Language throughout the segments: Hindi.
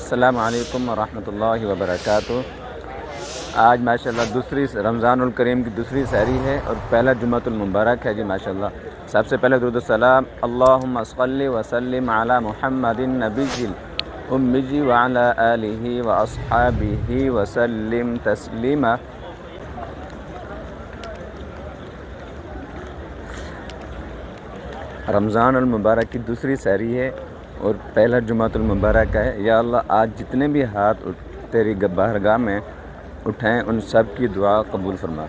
अस्सलामु अलैकुम वरहमतुल्लाहि वबरकातुहू। आज माशाल्लाह दूसरी रमज़ानुल करीम की दूसरी सहरी है और पहला जुम्मतुल मुबारक है जी माशाल्लाह। सबसे पहले दुरूद व सलाम अल्लाहुम्मा सल्लि व सल्लिम अला मुहम्मदिन नबिय्यिल उम्मी व अला आलिहि व अस्हाबिहि व सल्लिम तस्लीमा। रमज़ानुल मुबारक की दूसरी सहरी है और पहला जुम्मतुल मुबारक है। या अल्लाह, आज जितने भी हाथ तेरी बारगाह में उठाएं उन सब की दुआ कबूल फरमा।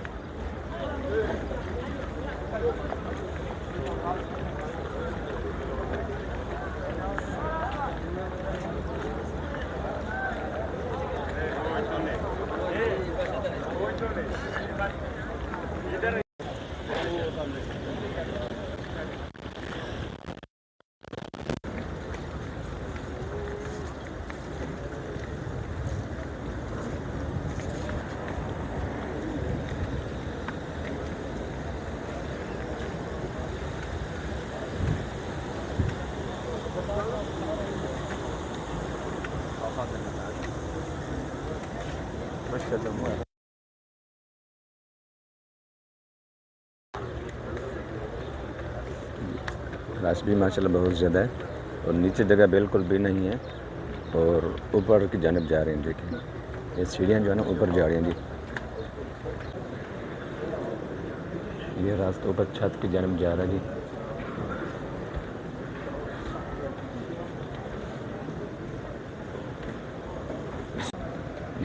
रश भी माशाल्लाह बहुत ज़्यादा है और नीचे जगह बिल्कुल भी नहीं है और ऊपर की जानब जा रहे हैं। देखें ये सीढ़ियाँ जो है ना ऊपर जा रही हैं जी। ये रास्ता ऊपर छत की जानब जा रहा है जी।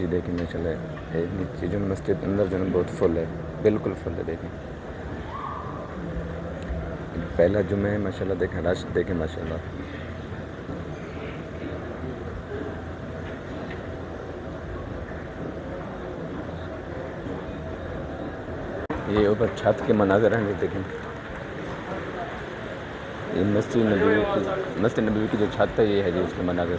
ये देखें माशाल्लाह नीचे जो मस्जिद अंदर जो है बहुत फुल है, बिल्कुल फुल है। देखें पहला जुम्मे है माशाल्लाह। देखें रश देखें माशाल्लाह। ये ऊपर छत के मनाज़र हैं। देखें ये मस्जिद नबवी की जो छत है ये है जी उसके मनाज़र।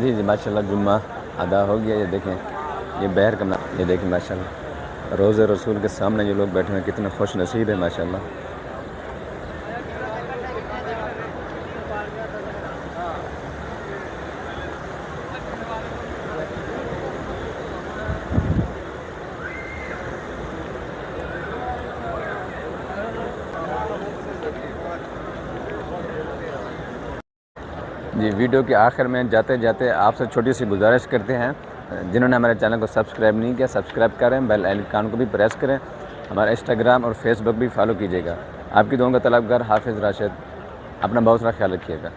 जी जी माशाल्लाह जुम्मा अदा हो गया। ये देखें ये बहर का ये देखें माशाल्लाह रोज़े रसूल के सामने ये लोग बैठे हैं, कितने खुश नसीब है माशाल्लाह। जी वीडियो के आखिर में जाते जाते आपसे छोटी सी गुजारिश करते हैं, जिन्होंने हमारे चैनल को सब्सक्राइब नहीं किया सब्सक्राइब करें, बेल आइकन को भी प्रेस करें, हमारा इंस्टाग्राम और फेसबुक भी फॉलो कीजिएगा। आपकी दुआओं का तलबगार हाफिज़ राशिद। अपना बहुत सारा ख्याल रखिएगा।